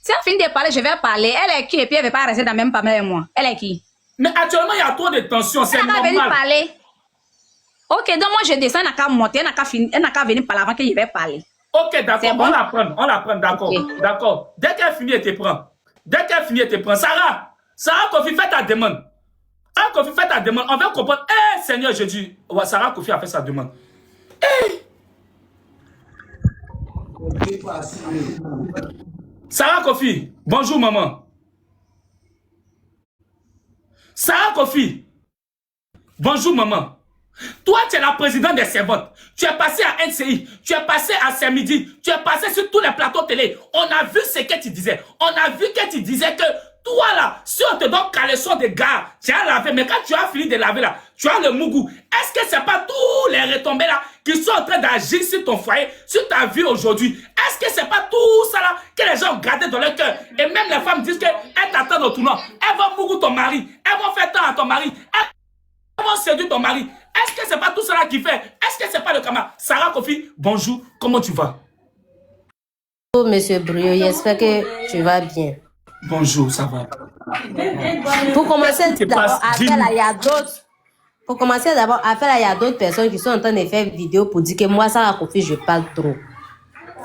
Si elle finit de parler, je vais parler. Elle est qui? Et puis elle ne veut pas rester dans la même famille avec moi. Elle est qui? Mais actuellement, il y a trop de tension, c'est normal. Elle va venir parler. Ok, donc moi je descends, elle n'a qu'à monter, elle n'a qu'à venir parler avant que je vais parler. Ok, d'accord, bon? on la prend, d'accord, Okay. d'accord. Dès qu'elle finit, elle te prend. Dès qu'elle finit, elle te prend. Sarah Kofi, fais ta demande. Sarah Kofi, fais ta demande. On va comprendre. Eh, Seigneur, je dis, ouais, Sarah Kofi a fait sa demande. Sarah Kofi, bonjour maman. Sarah Kofi, bonjour maman. Toi, tu es la présidente des servantes. Tu es passé à NCI, tu es passé à Saint-Midi, tu es passé sur tous les plateaux télé. On a vu ce que tu disais. On a vu que tu disais que toi là, si on te donne caleçon de gars, tu as lavé, mais quand tu as fini de laver là, tu as le mougou. Est-ce que c'est pas tous les retombées là qui sont en train d'agir sur ton foyer, sur ta vie aujourd'hui? Est-ce que c'est pas tout ça là que les gens ont gardé dans leur cœur? Et même les femmes disent qu'elles t'attendent au tournant. Elles vont mougou ton mari, elles vont faire temps à ton mari, elles vont séduire ton mari. Est-ce que c'est pas tout cela qui fait? Est-ce que c'est pas le camarade? Sarah Kofi, bonjour, comment tu vas? Bonjour, monsieur Brio, j'espère que tu vas bien. Bonjour, ça va. Pour commencer d'abord à faire là, il y a d'autres. Pour commencer d'abord à faire là, il y a d'autres personnes qui sont en train de faire vidéo pour dire que moi, Sarah Kofi, je parle trop.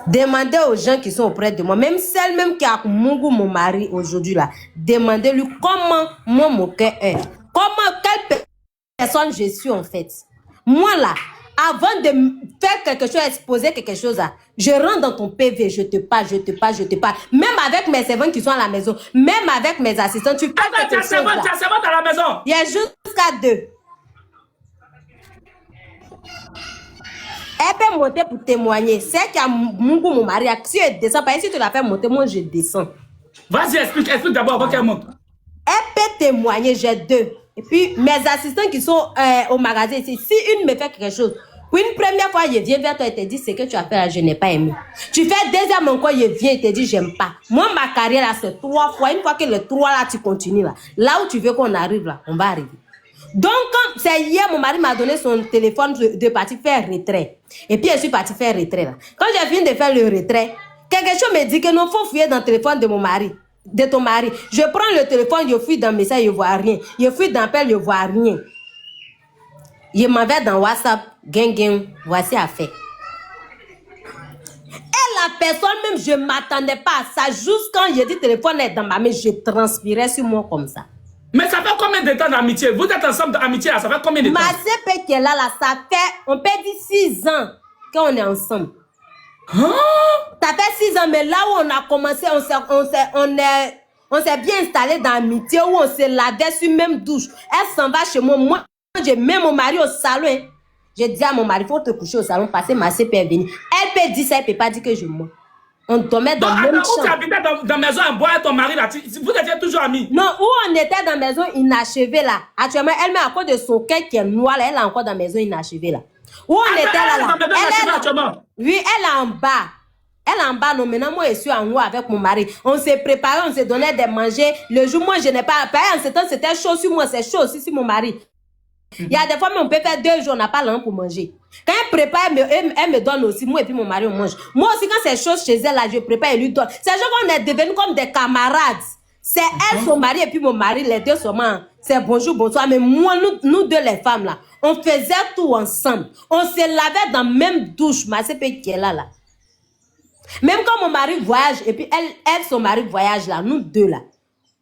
Demandez aux gens qui sont auprès de moi, même celle même qui a Mungu, mon mari aujourd'hui là, demandez-lui comment moi mon cœur est. Comment, quelle personne je suis en fait. Moi là, avant de faire quelque chose, exposer quelque chose là, je rentre dans ton PV, je te parle. Même avec mes servants qui sont à la maison, même avec mes assistants, tu parles quelque chose là. Tu as servante à la maison? Il y a jusqu'à 2. Elle peut monter pour témoigner. C'est qu'il y a mon mari. Si elle descend, si tu la fais monter, moi je descends. Vas-y, explique d'abord avant qu'elle monte. Elle peut témoigner, j'ai 2. Et puis, mes assistants qui sont au magasin ici, si une me fait quelque chose, une première fois, il vient vers toi et te dit, ce que tu as fait là, je n'ai pas aimé. Tu fais deuxième encore, il vient et te dit, j'aime pas. Moi, ma carrière là, c'est 3 fois. Une fois que les 3 là, tu continues là. Là où tu veux qu'on arrive là, on va arriver. Donc, c'est hier, mon mari m'a donné son téléphone de partir faire retrait. Et puis, je suis partie faire retrait là. Quand j'ai fini de faire le retrait, quelque chose me dit que non, faut fouiller dans le téléphone de mon mari. De ton mari. Je prends le téléphone, je fouille dans le message, je ne vois rien. Je fouille dans l'appel, je ne vois rien. Je m'en vais dans WhatsApp, gang, voici à faire. Et la personne même, je ne m'attendais pas à ça. Juste quand j'ai dit téléphone est dans ma main, je transpirais sur moi comme ça. Mais ça fait combien de temps d'amitié? Vous êtes ensemble d'amitié là, ça fait combien de temps? Ma CP qui est là, ça fait, on peut dire 6 ans qu'on est ensemble. Hein? Ça fait 6 ans, mais là où on a commencé, on s'est bien installé dans l'amitié, où on se lavait sur même douche. Elle s'en va chez moi. Moi, je mets mon mari au salon. Hein. Je dis à mon mari, il faut te coucher au salon, passer ma CP est venue. Elle peut dire ça, elle ne peut pas dire que je mens. On dormait dans le même chambre. Où tu habitais dans la maison en bois et ton mari là, vous étiez toujours amis? Non, où on était dans la maison inachevée là. Actuellement, elle met à cause de son cœur qui est noir là, elle est encore dans la maison inachevée là. Où on était là. Oui, elle est en bas. Elle est en bas, non, maintenant moi je suis en haut avec mon mari. On s'est préparé, on s'est donné des manger. Le jour, moi je n'ai pas. En ce temps, c'était chaud sur moi, c'est chaud aussi sur mon mari. Il y a des fois, mais on peut faire 2 jours, on n'a pas l'an pour manger. Quand elle prépare, elle me donne aussi. Moi et puis mon mari, on mange. Moi aussi, quand c'est chaud chez elle, là, je prépare et lui donne. C'est genre qu'on est devenus comme des camarades. C'est elle, son mari et puis mon mari, les deux seulement. C'est bonjour, bonsoir. Mais moi, nous deux, les femmes, là, on faisait tout ensemble. On se lavait dans la même douche. Ma CP qui est là. Même quand mon mari voyage, et puis elle son mari voyage là, nous deux là.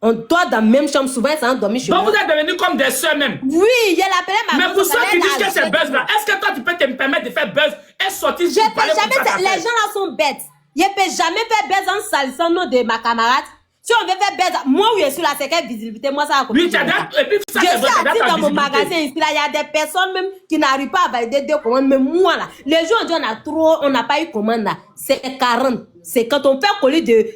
On dort dans la même chambre, souvent ça dormi chez moi. Donc vous êtes devenus comme des soeurs même? Oui, il l'appelait ma Mais pour ceux qui disent que c'est buzz là, est-ce que toi tu peux te permettre de faire buzz et sortir je peux jamais, les gens là sont bêtes. Je ne peux jamais faire buzz en salissant nom de ma camarade. Si on veut faire buzz, moi où je suis là, c'est quelle visibilité? Moi ça a compris. Oui, et puis ça, je suis assise dans mon magasin ici, là, il y a des personnes même qui n'arrivent pas à valider 2 commandes. Mais moi là, les jours on a trop, on n'a pas eu commande là. C'est 40. C'est quand on fait colis de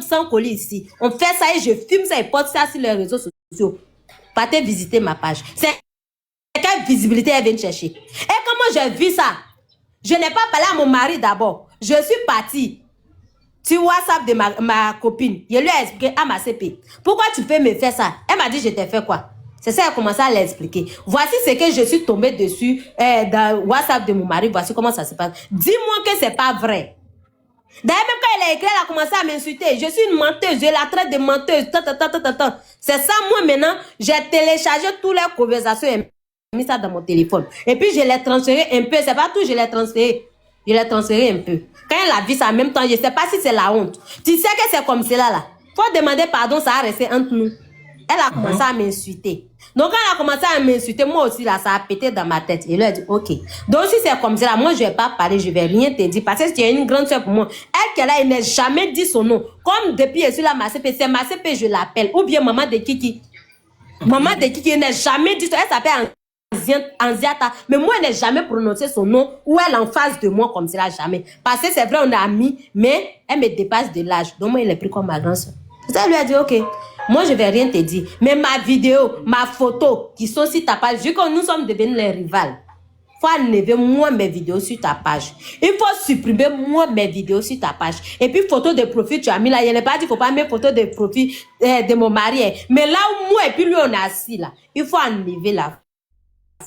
100 colis ici. On fait ça et je filme ça et porte ça sur les réseaux sociaux. Partez visiter ma page. C'est quelle visibilité elle vient chercher. Et comment j'ai vu ça? Je n'ai pas parlé à mon mari d'abord. Je suis partie sur WhatsApp de ma copine. Je lui ai expliqué à ma CP. Pourquoi tu peux me faire ça? Elle m'a dit, je t'ai fait quoi? C'est ça, elle a commencé à l'expliquer. Voici ce que je suis tombée dessus dans WhatsApp de mon mari. Voici comment ça se passe. Dis-moi que c'est pas vrai. D'ailleurs, même quand elle a écrit, elle a commencé à m'insulter. Je suis une menteuse, je la traite de menteuse. C'est ça, moi, maintenant, j'ai téléchargé toutes les conversations et mis ça dans mon téléphone. Et puis, je l'ai transféré un peu. C'est pas tout, je l'ai transféré. Je l'ai transféré un peu. Quand elle a vu ça en même temps, je sais pas si c'est la honte. Tu sais que c'est comme cela, là. Faut demander pardon, ça a resté entre nous. Elle a commencé à m'insulter. Donc, quand elle a commencé à m'insulter, moi aussi, là, ça a pété dans ma tête. Et elle a dit, ok. Donc, si c'est comme ça, moi, je vais pas parler, je vais rien te dire. Parce que tu es une grande soeur pour moi. Elle, qu'elle a, elle n'a jamais dit son nom. Comme depuis, je suis là, ma CP, c'est ma CP, je l'appelle. Ou bien maman de Kiki. Maman de Kiki, elle n'a jamais dit ça. Elle s'appelle Anziata. Mais moi, elle n'a jamais prononcé son nom. Ou elle en face de moi comme cela, jamais. Parce que c'est vrai, on est amis, mais elle me dépasse de l'âge. Donc, moi, elle est pris comme ma grande soeur. Ça, elle lui a dit, ok. Moi, je vais rien te dire. Mais ma vidéo, ma photo, qui sont sur ta page, vu que nous sommes devenus les rivales, il faut enlever moi mes vidéos sur ta page. Il faut supprimer moi mes vidéos sur ta page. Et puis, photo de profil, tu as mis là. Il n'est pas dit qu'il ne faut pas mettre photo de profil de mon mari. Mais là où moi et puis lui, on est assis là, il faut enlever la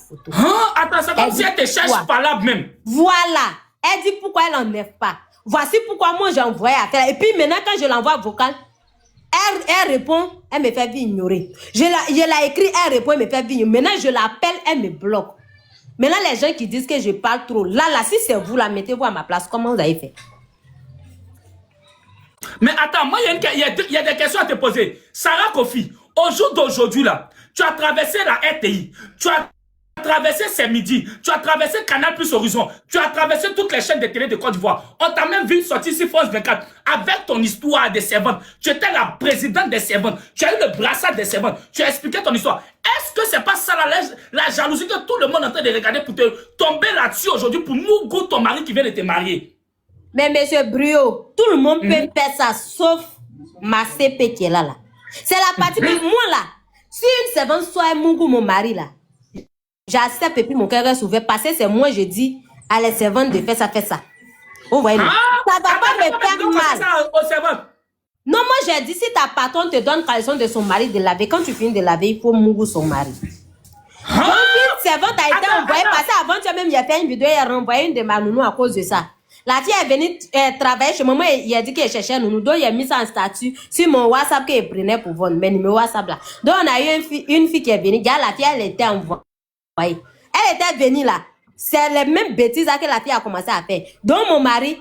photo. Attends, c'est comme si elle te cherche par là même. Voilà. Elle dit pourquoi elle n'enlève pas. Voici pourquoi moi j'ai envoyé à faire. Et puis maintenant, quand je l'envoie vocal, elle répond, elle me fait ignorer. Je l'ai écrit, elle répond, elle me fait ignorer. Maintenant, je l'appelle, elle me bloque. Maintenant, les gens qui disent que je parle trop, là, si c'est vous, là, mettez-vous à ma place. Comment vous avez fait? Mais attends, moi, il y a des questions à te poser. Sarah Kofi, au jour d'aujourd'hui, là, tu as traversé la RTI, tu as traversé C'est Midi, tu as traversé Canal Plus Horizon, tu as traversé toutes les chaînes de télé de Côte d'Ivoire. On t'a même vu sortir sur France 24 avec ton histoire des servantes. Tu étais la présidente des servantes, tu as eu le brassard des servantes, tu as expliqué ton histoire. Est-ce que c'est pas ça la jalousie que tout le monde est en train de regarder pour te tomber là-dessus aujourd'hui pour Mougou, ton mari qui vient de te marier? Mais monsieur Brio, tout le monde peut faire ça sauf ma CP qui est là. C'est la partie de moi là. Si une servante soit Mougou, mon mari là, j'accepte et puis mon cœur est ouvert parce que c'est moi, je dis à les servantes de faire ça, fait ça. Vous voyez, ça va pas me faire mal. Non, moi j'ai dit, si ta patronne te donne caleçon de son mari de laver, quand tu finis de laver, il faut Mougou son mari. Donc une servante a été envoyée, parce qu'avant tu as même il a fait une vidéo, il a renvoyé une de ma nounou à cause de ça. La fille est venue travailler chez moi, il a dit qu'elle cherchait un nounou, donc il a mis ça en statut sur mon WhatsApp qu'elle prenait pour vendre, mais numéro WhatsApp là. Donc on a eu une fille qui est venue, la fille elle était envoyée. Elle était venue là. C'est les mêmes bêtises que la fille a commencé à faire. Donc mon mari,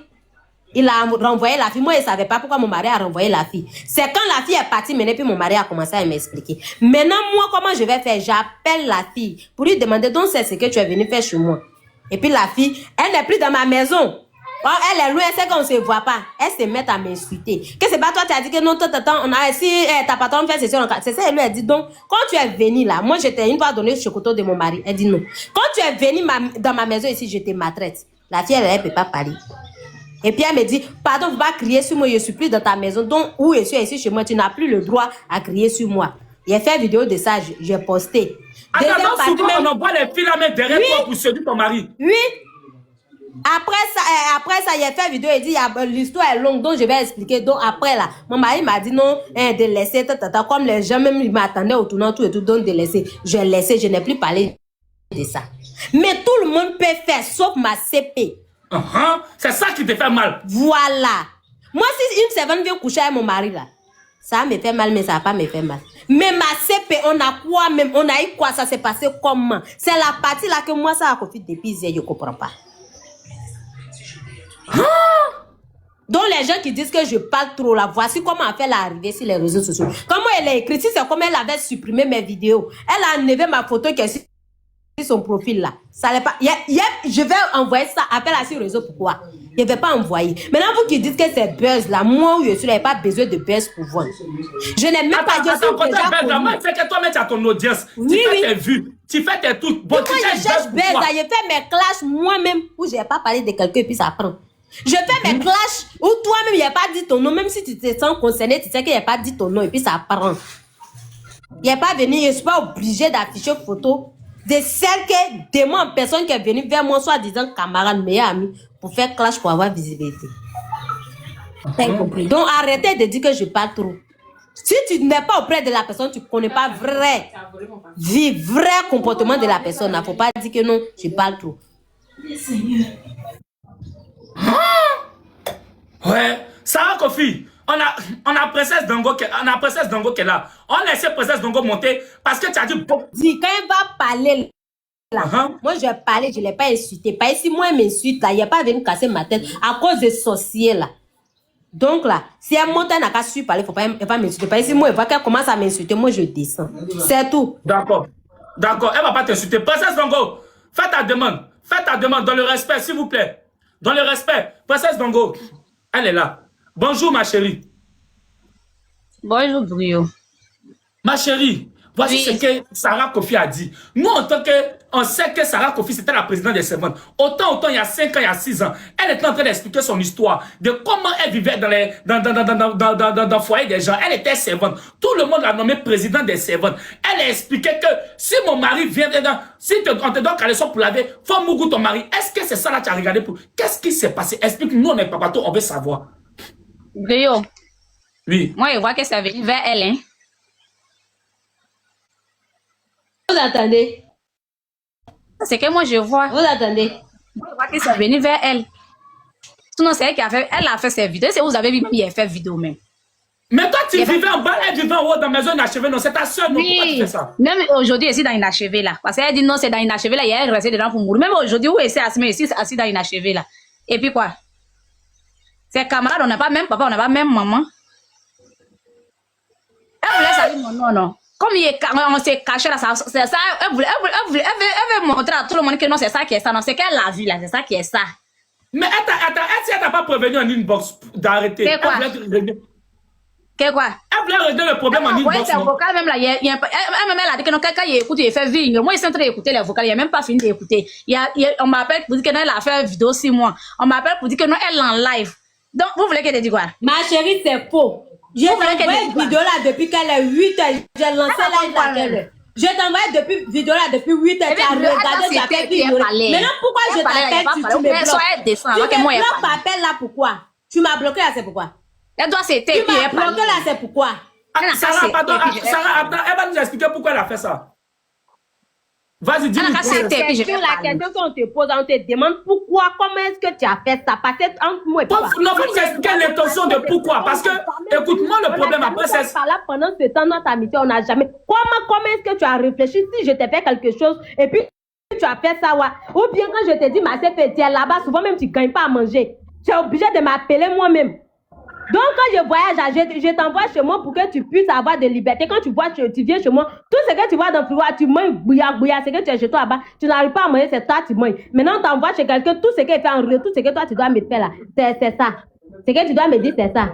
il a renvoyé la fille. Moi, je ne savais pas pourquoi mon mari a renvoyé la fille. C'est quand la fille est partie, maintenant, puis mon mari a commencé à m'expliquer. Maintenant, moi, comment je vais faire? J'appelle la fille pour lui demander, donc c'est ce que tu es venu faire chez moi. Et puis la fille, elle n'est plus dans ma maison. Oh, elle est loin, elle sait qu'on ne se voit pas. Elle se met à m'insulter. Que c'est pas toi, tu as dit que non, on a si ta patronne fait ceci, c'est ça, elle lui a dit. Donc, quand tu es venu là, moi, j'étais une fois donné le chocolat de mon mari. Elle dit non. Quand tu es venu dans ma maison ici, je te maltraite. La fille, elle ne peut pas parler. Et puis elle me dit, pardon, vous ne pouvez pas crier sur moi, je ne suis plus dans ta maison. Donc, où je suis ici chez moi, tu n'as plus le droit à crier sur moi. Il a fait une vidéo de ça, j'ai posté. Attends, souvent, on envoie les filles là, mais derrière toi pour séduire ton mari. Oui. Après ça, il a fait une vidéo, il dit, l'histoire est longue, donc je vais expliquer. Donc après là, mon mari m'a dit non, de laisser, comme les gens même ils m'attendaient au tournant, tout et tout, donc de laisser. Je laissé, je n'ai plus parlé de ça. Mais tout le monde peut faire, sauf ma CP. C'est ça qui te fait mal. Voilà. Moi, si une servante vient coucher avec mon mari là, ça me fait mal, mais ça va pas me faire mal. Mais ma CP, on a quoi même? On a eu quoi? Ça s'est passé comment? C'est la partie là que moi, ça a confié depuis hier, je ne comprends pas. Donc les gens qui disent que je parle trop là, voici comment elle fait l'arrivée sur les réseaux sociaux. Comment elle a écrit, si c'est comme elle avait supprimé mes vidéos, elle a enlevé ma photo qui est sur son profil là. Ça n'est pas. Je vais envoyer ça, appelle à sur les réseaux, pourquoi? Je ne vais pas envoyer. Maintenant vous qui dites que c'est buzz là, moi où je suis là, il n'y a pas besoin de buzz pour vendre. Je n'ai même pas dit ça. Moi, c'est que toi-même tu as ton audience. Oui, tu fais tes vues, tu fais tes trucs. Bon, tu je cherche buzz là, je fais mes clashs moi-même où je n'ai pas parlé de quelqu'un et puis ça prend. Je fais mes clashs où toi-même, il n'y a pas dit ton nom. Même si tu te sens concerné, tu sais qu'il n'y a pas dit ton nom et puis ça prend. Il n'y a pas venu, je ne suis pas obligé d'afficher photo de celle que de moi en personne qui est venue vers moi, soit disant camarade, meilleur ami, pour faire clash pour avoir visibilité. T'as compris? Donc arrêtez de dire que je parle trop. Si tu n'es pas auprès de la personne, tu ne connais pas vrai comportement de la personne. Il ne faut pas dire que non, je parle trop. Ouais, Sarah Kofi, on a Princesse Dango qui est là. On laisse Princesse Dango monter parce que tu as dit... Dis, quand elle va parler là, moi je vais parler, je ne l'ai pas insulté. Pas ici, moi elle m'insulte là, il n'y a pas venu casser ma tête à cause des sorciers là. Donc là, si elle monte, elle n'a qu'à suivre parler, elle va m'insulter. Pas ici, moi elle voit qu'elle commence à m'insulter, moi je descends. C'est tout. D'accord, d'accord, elle ne va pas t'insulter. Princesse Dango, fais ta demande dans le respect, s'il vous plaît. Dans le respect, Princesse Dango, elle est là. Bonjour ma chérie. Bonjour, Brio. Ma chérie, voici Oui. ce que Sarah Kofi a dit. Nous, en tant que... On sait que Sarah Kofi, c'était la présidente des servantes. Autant, il y a 5 ans, il y a 6 ans, elle était en train d'expliquer son histoire, de comment elle vivait dans le foyer des gens. Elle était servante. Tout le monde l'a nommée présidente des servantes. Elle a expliqué que si mon mari vient dedans, si on te donne caleçon pour laver, faut mouiller ton mari. Est-ce que c'est ça là que tu as regardé pour... Qu'est-ce qui s'est passé? Explique-nous, on n'est pas bateau, on veut savoir. Brio, Oui. moi, je vois que ça venu vers elle, hein. Vous attendez? C'est que moi, je vois. Vous attendez? Moi, je vois que ça venu vers elle. Sinon, c'est elle qui a fait, elle a fait ses vidéos. Si vous avez vu, il a fait vidéo même. Mais toi, tu vivais en bas, elle vivait en haut dans la maison inachevée. Non, c'est ta soeur, non? Pourquoi tu fais ça? Même aujourd'hui, elle est dans inachevé là. Parce qu'elle dit non, c'est dans inachevé là. Il y a elle restée dedans pour mourir. Même aujourd'hui, où elle s'est assise, mais ici, assis dans inachevé là. Et puis quoi? Ses camarades, on n'a pas même papa, on n'a pas même maman. Elle voulait saluer mon nom, non. Comme on s'est caché là, c'est ça, elle veut montrer à tout le monde que non, c'est ça qui est ça. Non, c'est qu'elle l'a vu là, c'est ça qui est ça. Mais elle t'a pas prévenu en inbox d'arrêter. C'est quoi? Qu'est-ce quoi? Elle voulait régler le problème en Ouais, inbox. c'est un vocal même là. Elle a dit que non, quelqu'un écoute, il fait vigne. Moi, il est en train d'écouter les vocales, il n'a même pas fini d'écouter. On m'appelle pour dire que non, elle a fait une vidéo 6 mois. On m'appelle pour dire que non, elle est en live. Donc, vous voulez qu'elle te dise quoi? Ma chérie, c'est faux. Je t'envoie une vidéo là depuis qu'elle est 8 heures. J'ai lancé là laquelle. Je t'envoie depuis vidéo là depuis 8 heures. Tu as regardé, tu as fait vidéo. Maintenant, pourquoi je t'appelle, tu me bloques? Tu me bloques par appel là, pourquoi? Tu m'as bloqué là, c'est pourquoi? Elle doit s'éteindre. Tu m'as bloqué là, c'est pourquoi? Sarah, pardon, Sarah, attends, elle va nous expliquer pourquoi elle a fait ça. Vas-y, dis-nous. C'est la question qu'on te pose, on te demande pourquoi, comment est-ce que tu as fait ça? Parce que entre moi et toi. Non, faut nous expliquer l'intention de pourquoi. Parce que, écoute-moi, le problème après, c'est... Là, pendant ce temps, notre amitié, on n'a jamais... Comment est-ce que tu as réfléchi si je t'ai fait quelque chose et puis tu as fait ça, ouais. Ou bien quand je te dis, ma sœur, tu es là-bas, souvent même tu ne gagnes pas à manger. Tu es obligé de m'appeler moi-même. Donc, quand je voyage, je t'envoie chez moi pour que tu puisses avoir de liberté. Quand tu vois, tu viens chez moi, tout ce que tu vois dans le frigo, tu manges bouillard, ce que tu es chez toi là-bas, tu n'arrives pas à manger, c'est toi, tu manges. Maintenant, on t'envoie chez quelqu'un, tout ce qu'il fait en retour, tout ce que toi, tu dois me faire là, c'est ça. Ce que tu dois me dire, c'est ça.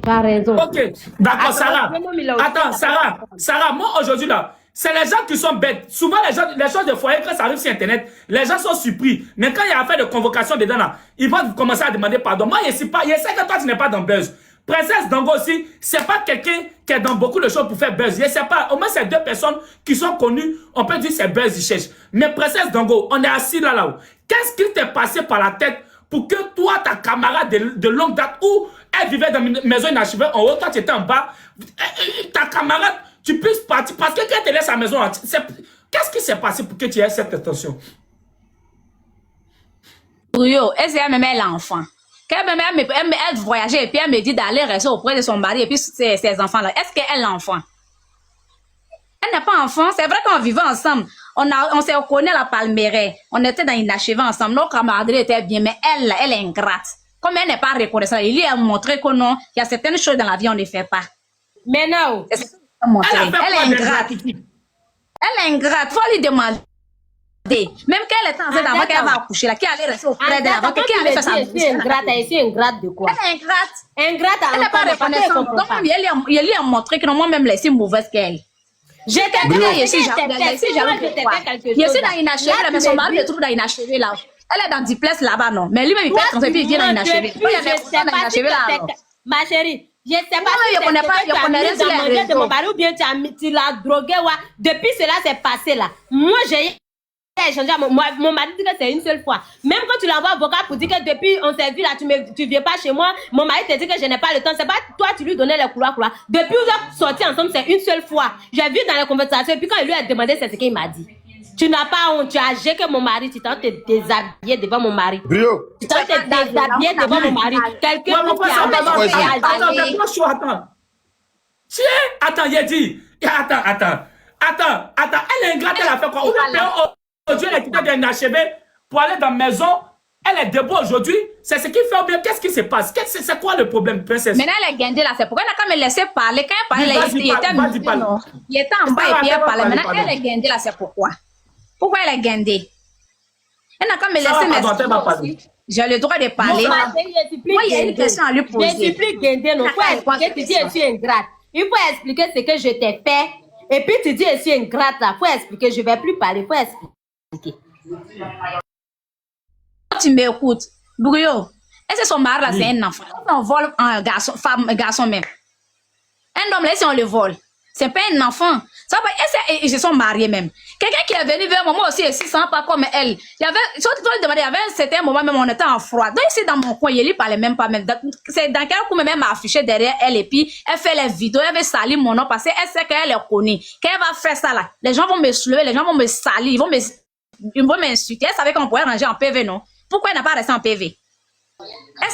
Tu as raison. Ok, d'accord, Sarah. Attends, Sarah, moi, aujourd'hui, là, c'est les gens qui sont bêtes. Souvent, les choses de foyer, quand ça arrive sur Internet, les gens sont surpris. Mais quand il y a affaire de convocation dedans, là, ils vont commencer à demander pardon. Moi, je sais que toi, tu n'es pas dans Buzz. Princesse Dango aussi, c'est pas quelqu'un qui est dans beaucoup de choses pour faire Buzz. Je sais pas, au moins, c'est 2 personnes qui sont connues. On peut dire c'est Buzz, ils cherchent. Mais Princesse Dango, on est assis là-haut. Qu'est-ce qui t'est passé par la tête pour que toi, ta camarade de longue date, où elle vivait dans une maison inachevée en haut, toi, tu étais en bas, ta camarade, tu puisses partir, parce que quand elle te laisse à la maison, qu'est-ce qui s'est passé pour que tu aies cette intention? Brio, elle même l'enfant. Quand elle voyageait et puis elle me dit d'aller rester auprès de son mari et puis ses enfants là. Est-ce qu'elle est l'enfant? Elle n'est pas enfant. C'est vrai qu'on vivait ensemble. On s'est reconnus à la Palmeraie. On était dans inachevé ensemble. Nos camaraderies étaient bien, mais elle est ingrate. Comme elle n'est pas reconnaissante, il lui a montré que non, il y a certaines choses dans la vie on ne fait pas. Mais non. Elle est ingrate. Elle est ingrate. Faut lui demander. Même qu'elle est enceinte avant qu'elle va accoucher, là, qui allait rester auprès d'elle avant qu'elle allait faire sa bouche. Elle est ingrate de quoi? Elle est ingrate. Ingrate Elle n'est pas reconnaissante. Donc, il lui a montré que non, moi-même, elle est si mauvaise qu'elle. Je t'ai dit, je suis dans inachevé, mais son mari se trouve dans inachevé là. Elle est dans diplex là-bas, non. Mais lui-même, il peut être et puis il vient dans inachevé. Il y a des personnes dans inachevé là. Ma chérie, je ne sais pas si tu as mis dans manger de mon mari ou bien tu l'as drogué. Depuis cela, c'est passé là. Moi, j'ai échangé. Mon mari dit que c'est une seule fois. Même quand tu l'envoies vocal pour dire que depuis on s'est vu là, tu ne viens pas chez moi, mon mari te dit que je n'ai pas le temps. C'est pas toi, tu lui donnais les couloirs. Depuis vous êtes sortis ensemble, c'est une seule fois. J'ai vu dans les conversations. Et puis quand il lui a demandé, c'est ce qu'il m'a dit. Tu n'as pas honte, tu as gêné mon mari, tu t'en te déshabiller devant mon mari. Brio. Tu t'en te déshabiller devant mon mari. Quelqu'un qui attends. Tiens, attends, il a dit. Attends, elle est ingrate, elle a fait quoi? Aujourd'hui, elle est quittée d'un achevé pour aller dans la maison. Elle est debout aujourd'hui. C'est ce qui fait bien. Qu'est-ce qui se passe? C'est quoi le problème, princesse? Maintenant, elle est guindée là. C'est pourquoi elle a quand même laissé parler. Quand elle parlait, il était en bas et puis elle parlait. Maintenant, elle est guindée là. C'est pourquoi? Pourquoi elle est guindée? Elle n'a quand même laissé m'expliquer. J'ai le droit de parler. Moi, il y a une question à lui poser. Je ne suis plus guindée, non. Faut expliquer, tu dis, je suis ingrate. Il faut expliquer ce que je t'ai fait. Et puis, tu dis, je suis ingrate là. Faut expliquer. Je ne vais plus parler. Faut expliquer. Tu m'écoutes. Bourio, est-ce que son mari là, c'est un enfant? On vole un garçon, femme, un garçon même. Un homme là, si on le vole, c'est pas un enfant. Ça va, ils se sont mariés même. Quelqu'un qui est venu vers moi aussi, il sent pas comme elle. Il y avait, il y avait un certain moment même, on était en froid. Donc ici dans mon coin, il lui parlait même pas même. C'est dans quel coup même m'a affiché derrière elle et puis elle fait les vidéos, elle veut salir mon nom parce qu'elle sait qu'elle est connue. Qu'elle va faire ça là, les gens vont me soulever, les gens vont me salir, ils vont m'insulter. Elle savait qu'on pourrait ranger en PV, non? Pourquoi elle n'a pas resté en PV? Elle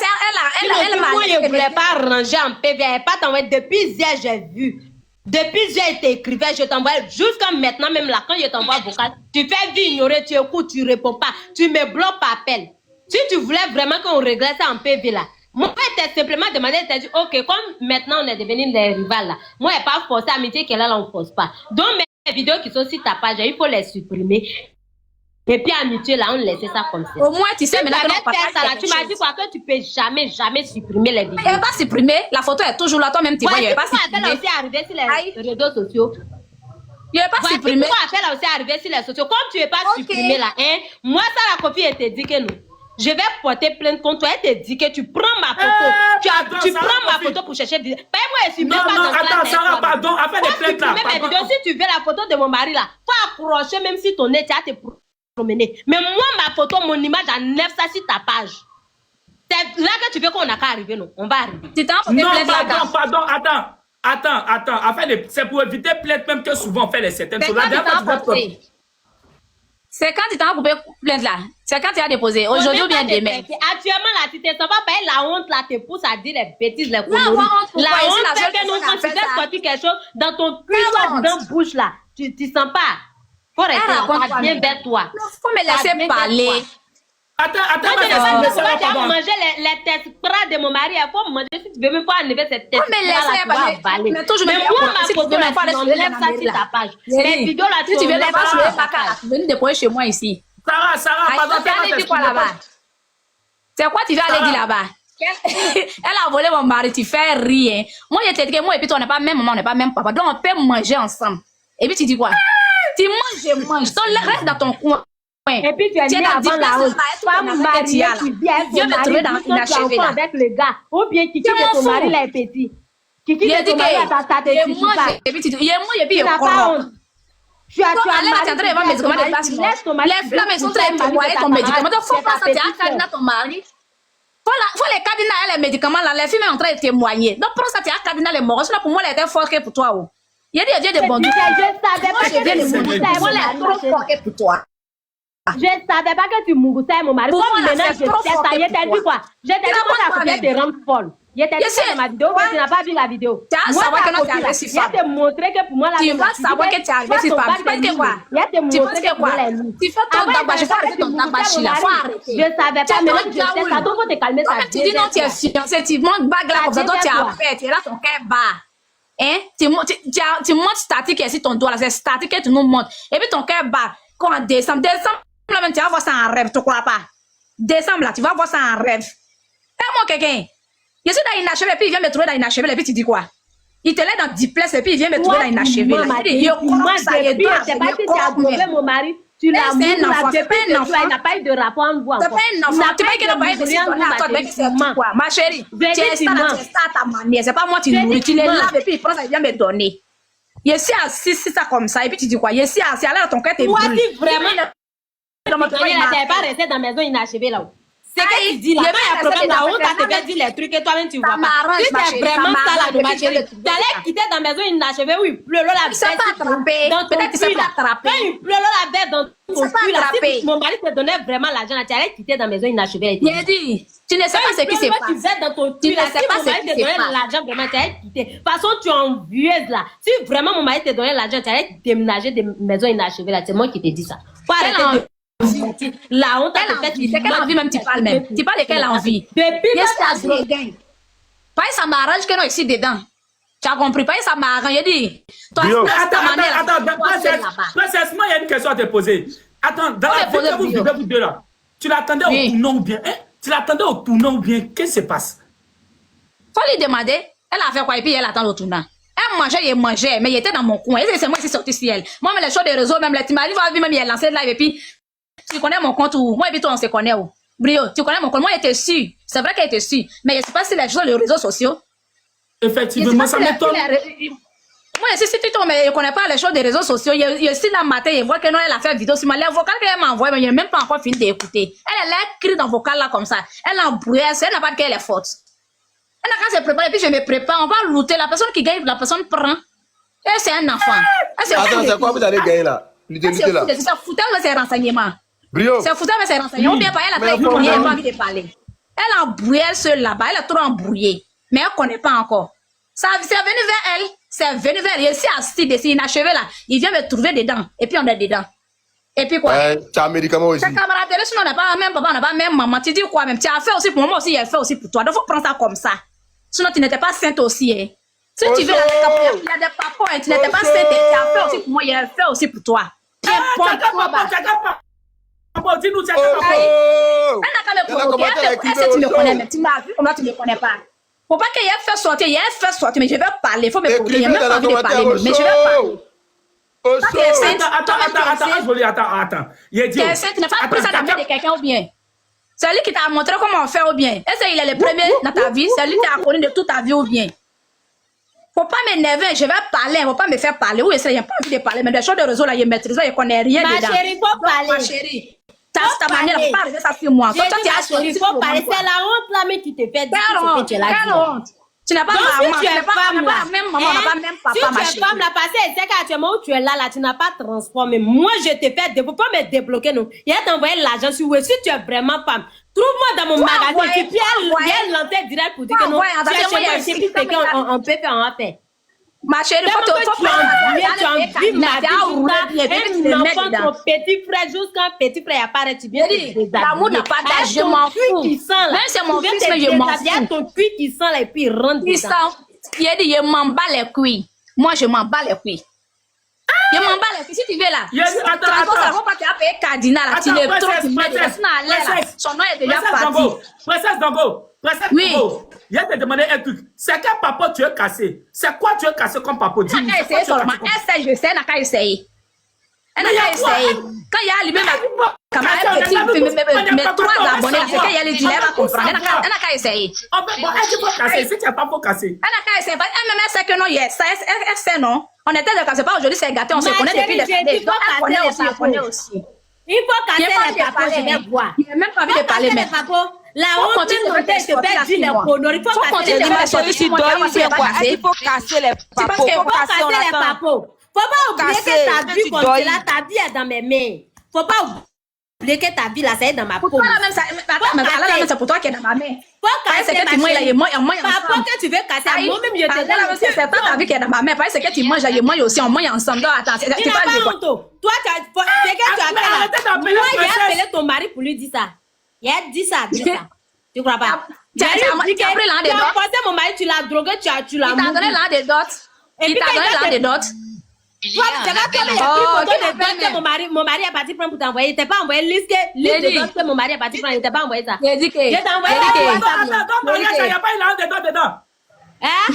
moi, je ne voulais pas ranger en PV. Elle n'a pas t'envoyé. Depuis hier, j'ai vu. Depuis hier, je t'écrivais, je t'envoie. Jusqu'à maintenant, même là, quand je t'envoie vocal, tu fais vie ignorer, tu écoutes, tu ne réponds pas. Tu me bloques par appel. Si tu voulais vraiment qu'on réglait ça en PV là, moi, je t'ai simplement demandé, je t'ai dit, ok, comme maintenant on est devenus des rivales là, moi, je n'ai pas forcé amitié qu'elle là, on ne force pas. Donc, mes vidéos qui sont sur ta page, il faut les supprimer. Et puis amitié là, on laissait ça comme ça. Au moins, tu sais, maintenant que tu m'as dit quoi que tu peux jamais supprimer les vidéos. Elle va pas supprimer. La photo est toujours là. Toi-même, tu vois, il n'y avait pas supprimé. Elle aussi arrivé sur les réseaux sociaux. Il n'y avait pas supprimé. Pourquoi elle aussi arrivé sur les sociaux? Comme tu n'es pas supprimé là, hein? Moi, ça, la copie, elle te dit que non. Je vais porter plainte contre toi. Elle te dit que tu prends ma photo. Tu prends ma photo pour chercher. Paye-moi et supprime pas. Non, attends, Sarah, pardon. Afin de plainte là. Si tu veux la photo de mon mari là, faut accrocher même si ton nez, tu as tes promener. Mais moi, ma photo, mon image, j'enlève ça sur ta page. C'est là que tu veux qu'on n'a qu'à arriver, non? On va arriver. Non, pardon, attends. C'est pour éviter plainte même que souvent on fait les certaines choses. C'est quand tu t'en coupé plainte là. C'est quand tu as déposé. Aujourd'hui ou bien demain. Actuellement, là, tu ne te sens pas payer la honte là, te pousse à dire les bêtises, les conneries. La honte, c'est que nous, quand tu fais sortir quelque chose dans ton cul, dans ta bouche là, tu ne sens pas. Faut rester là, bien vers toi. Faut me laisser parler. Attends, tu vas manger les têtes pras de mon mari. Il faut manger si tu veux même pas enlever cette tête. Mais laissez mais moi, ma photo, là, tu enlèves ça sur ta page. Les vidéos là, tu enlèves ça. Tu viens déposer chez moi ici. Sarah, pardon, c'est quoi tu vas aller dire là-bas? Elle a volé mon mari, tu fais rien. Moi, je t'ai dit que moi et puis toi, on n'est pas même maman, on n'est pas même papa. Donc, on peut manger ensemble. Et puis, tu dis quoi? Tu manges, je mange. Donc, reste dans ton coin. Et puis, tu es mis avant la honte. Femme mariée qui vient avec ton mari, avec le gars. Ou bien Kiki de ton mari, là, est petit. Kiki de ton mari, ça te suffit pas. Et puis, tu n'as pas honte. Tu as un médicament de place. Les flammes sont très envoyer ton médicament. Donc, faut pas ça, tu as cadenas ton mari. Faut les cadenas, les médicaments, là. Les filles sont en train de témoigner. Donc, pour ça, tu as cadenas les morts. Pour moi, elle était forte pour toi. Il y a des bons doutes. Je savais pas que tu mourrais pour toi. Je savais pas que tu mourrais mon mari. Comme maintenant, je sais ça. Je t'ai dit quoi? Je t'ai dit que ta copine te rend folle. Je t'ai dit ça dans ma vidéo, mais tu n'as pas vu la vidéo. Moi, ta copine, je vais te montrer que pour moi, la tu vas savoir que tu es agressif. Tu penses quoi? Tu penses que quoi? Tu fais ton tabac, je vais arrêter ton tabac, là. Faut arrêter. Je savais pas, mais je sais ça. Donc, faut te calmer ça. Tu dis non, tu es fiancé, tu manques bague là, comme ça, toi, tu as fait, tu es là, ton cœur bat. Hein? Tu montes statique ici, ton doigt là, c'est statique que tu nous montres. Et puis ton cœur bat. Quand on descend, là même, tu vas voir ça en rêve, tu crois pas? Décembre là, tu vas voir ça en rêve. Fais-moi quelqu'un. Je suis dans une achevée, et puis il vient me trouver dans une achevée, et puis tu dis quoi? Il te lève dans 10 places, et puis il vient me trouver dans une achevée. Moi, c'est pas que tu as trouvé mon mari. Tu l'as mis, il n'a pas eu de rapport en vous. C'est pas un enfant. Tu veux qu'il n'a pas eu de rapport. Ma chérie, tu es ça ta manière. C'est pas moi, tu les laves et puis il prend ça, il vient me donner. Il est assis, c'est ça comme ça. Et puis tu dis quoi? Il est assis, alors ton cœur t'es brûlé. Toi, si vraiment, tu n'avais pas resté dans la maison inachevée là. C'est que tu dis là, quand il y a problème là, on t'a fait dire les trucs et toi-même tu vois pas. Si c'est vraiment ça là, ma chérie, t'allais quitter ta maison inachevée où il pleut la bête dans ton cul là. Quand il pleut la bête dans ton cul là, si mon mari te donnait vraiment l'argent là, tu allais quitter ta maison inachevée. J'ai dit, tu ne sais pas ce qui se passe. Tu faisais dans ton cul là, si mon mari te donnait l'argent vraiment, tu allais quitter. De toute façon, tu es envieuse là. Si vraiment mon mari te donnait l'argent, tu allais déménager des maisons inachevées là. C'est moi qui te dis ça. Faut arrêter de... La honte, c'est quelle envie même tu parles même. Tu parles de quelle envie? Depuis pas ça m'arrange que nous ici dedans. Tu as compris? Pas ça m'arrange. J'ai dit. Attends, précisément, il y a une question à te poser. Attends, dans la vie que vous vivez vous deux là, tu l'attendais au tournant ou bien? Tu l'attendais au tournant ou bien? Qu'est-ce qui se passe? Faut lui demander. Elle a fait quoi et puis elle attend au tournant. Elle mangeait, mais il était dans mon coin. Et c'est moi qui suis sorti sur elle. Moi, mais les choses des réseaux, même les timari, même il a lancé live et puis. Tu connais mon compte ou moi et puis toi on se connaît où? Brio, tu connais mon compte? Moi j'étais sûr. C'est vrai qu'elle était sûre. Mais je ne sais pas si les choses sur les réseaux sociaux. Effectivement, ça m'étonne. Moi je sais tout, mais je ne connais pas les choses des réseaux sociaux. Il aussi dans le matin, je vois que non, elle a fait vidéo sur moi. Les vocales qu'elle m'a envoyé, mais je n'ai même pas encore fini d'écouter. Elle a écrit dans le vocal là comme ça. Elle a embrouillé, elle n'a pas dit qu'elle est forte. Elle n'a qu'à se préparer et puis je me prépare. On va looter. La personne qui gagne, la personne prend. Et c'est un enfant. Attends, c'est quoi vous allez gagner là? C'est là. C'est foutu avec ses renseignements. Brio. C'est foutu avec ses renseignements. Ou bien pas, elle a fait courrier, elle n'a pas envie de parler. Elle a embrouillé seule là-bas, elle a trop embrouillé. Mais elle ne connaît pas encore. C'est venu vers elle. C'est venu vers elle. Il est assis dessus, inachevé là. Il vient me trouver dedans. Et puis on est dedans. Et puis quoi? Tu as un médicament aussi. Ta camarade, sinon on n'a pas même papa, on n'a pas même maman. Tu dis quoi même? Tu as fait aussi pour moi aussi, il a fait aussi pour toi. Donc il faut prendre ça comme ça. Sinon tu n'étais pas sainte aussi. Hein. Si tu veux, il y a des papas, hein, tu n'étais pas sainte. Tu as fait aussi pour moi, il a fait aussi pour toi. Dis-nous, tu me connais, mais tu m'as vu, comment tu ne me connais pas? Faut pas qu'il ait fait sortir, mais je vais parler, il faut me courir, il n'y a même pas envie de parler, mais je vais parler. Attends. Tu n'as pas pris ça dans la main de quelqu'un ou bien? C'est lui qui t'a montré comment on fait ou bien? Est-ce qu'il est le premier dans ta vie? C'est lui qui t'a connu de toute ta vie ou bien? Faut pas m'énerver, je vais parler, faut pas me faire parler. Oui, il n'y a pas envie de parler, mais des choses de réseau là, je maîtrise, je connais rien dedans. Ma chérie, faut parler. Ma chérie. Ta manière, faut pas arriver ça sur moi. Faut parler, c'est la honte là, mais qui te fait dire ce que tu l'as dit. Tu n'as pas maman, tu n'as pas même maman, on n'a pas même papa, ma chérie. Si tu es femme, la passée, c'est qu'actuellement où tu es là, tu n'as pas transformé. Moi, je te fais, faut pas me débloquer, non. Il a t'envoyé l'argent sur si tu es vraiment femme. Trouve-moi dans mon magasin, et puis elle l'entête direct pour dire que non, tu es chez quelqu'un, on peut faire, on va faire. Ma chérie, faut tu envies ma vie, un enfant, ton petit frère, jusqu'un petit frère apparaît, tu viens de l'amour n'a pas d'âge, je m'en fous. Même c'est mon fils, mais je m'en fous. Il y a ton cuit qui sent là, et puis il rentre dedans. Il a dit, je m'en bats les couilles. Moi, je m'en bats les couilles. Je m'en bats les couilles. Si tu veux là, attends. Ça va pas te appeler cardinal, là, tu le trous, tu mets là. Son nom est déjà parti. Princesse Dango. Oui. Il y a te demandé un truc. C'est quel papa tu as cassé? C'est quoi tu as cassé comme papa? Dis-moi. Elle essaye seulement. Elle sait, je sais, elle n'a qu'à essayer. Elle n'a qu'à essayer. Quand il y a allumé ma camarade petite, mes 3 abonnés, c'est qu'il y a les dilemmats, elle va comprendre. Elle n'a qu'à essayer. Elle dit faut casser. Si tu n'as pas pour casser. Elle n'a qu'à essayer. Elle-même, elle sait que non, elle sait non. On était de casser. Pas aujourd'hui, c'est gâté. On se connaît depuis des années. Donc, elle connaît aussi. Il faut casser les papas, je vais boire. Il n'a même pas envie de parler, mais. La honte, il faut casser les papas. Il faut casser les papos. Faut pas oublier que ta vie comme là, ta vie est dans mes mains. Faut pas oublier que ta vie là, c'est dans ma peau. C'est pour toi qui est dans ma main. Faut casser que tu manges, papa, que tu veux casser, moi-même je te donne. C'est pas ta vie qui est dans ma main. Parce que tu manges, je mange aussi, on mange ensemble. Attends, tu n'as pas honte. Toi, c'est que tu as fait là. Moi, j'ai appelé ton mari pour lui dire ça. Il a dit ça. Tu crois pas? Tu as pris l'un des dots. Tu as mon mari, tu l'as drogué, tu l'as Il t'a donné l'un des dots. Il t'a donné l'un des dots. Toi, tu as pris mon mari est parti prendre pour t'envoyer. Il t'a pas envoyé liste de dots que mon mari est parti prendre. Il t'a pas envoyé ça. Je t'ai envoyé ça. Attends, mariage, il n'y a pas eu l'un des dots dedans. Hein?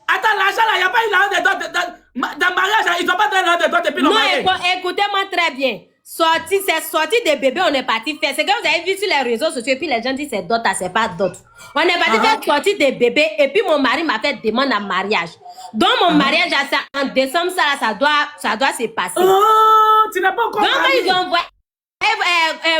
Attends, l'argent là, il n'y a pas eu l'un des dots dedans. Dans mariage, ils n'ont pas donné l'un des dots depuis le mariage. Non, écoutez-moi très bien. C'est sorti des bébés, on est parti faire. C'est que vous avez vu sur les réseaux sociaux, et puis les gens disent c'est d'autres, c'est pas d'autres. On est parti faire sortir des bébés, et puis mon mari m'a fait demande en mariage. Donc mon mariage, en décembre, ça doit se passer. Oh, tu n'as pas encore. Donc ils ont envoyé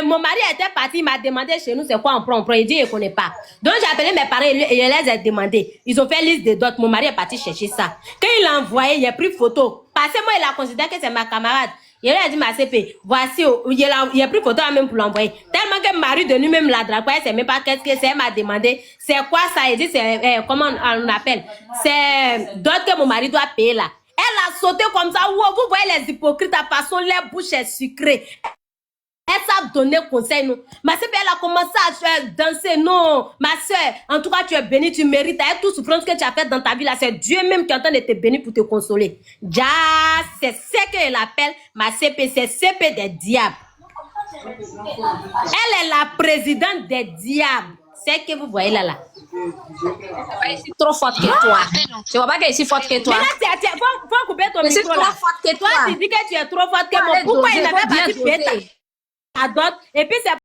Mon mari était parti, il m'a demandé chez nous c'est quoi on prend. Il dit il ne connaît pas. Donc j'ai appelé mes parents et je les ai demandé. Ils ont fait liste de dots. Mon mari est parti chercher ça. Quand il l'a envoyé, il a pris photo. Parce que moi, il a considéré que c'est ma camarade. Il a dit ma CP, voici, il a pris photo même pour l'envoyer. Tellement que mari de lui-même l'a drapé, elle sait même pas qu'est-ce que c'est. Elle m'a demandé, c'est quoi ça? Il dit, c'est, comment on appelle? C'est d'autres que mon mari doit payer là. Elle a sauté comme ça. Wow, vous voyez les hypocrites à façon, les bouches est sucrées. Elle s'est donné conseil, non. Ma sœur, elle a commencé à danser, non. Ma soeur, en tout cas, tu es bénie, tu mérites. Avec toute souffrance que tu as faite dans ta vie, là, c'est Dieu même qui est en train de te bénir pour te consoler. Ja, c'est ce qu'elle appelle ma CP, c'est CP des diables. Elle est la présidente des diables. C'est ce que vous voyez là. Elle est trop forte que toi. Tu vois pas qu'elle est si forte que toi. Faut couper ton micro là. C'est trop forte que toi. Toi, tu dis que tu es trop forte que moi. Pourquoi il n'avait pas dit à d'autres? Et puis c'est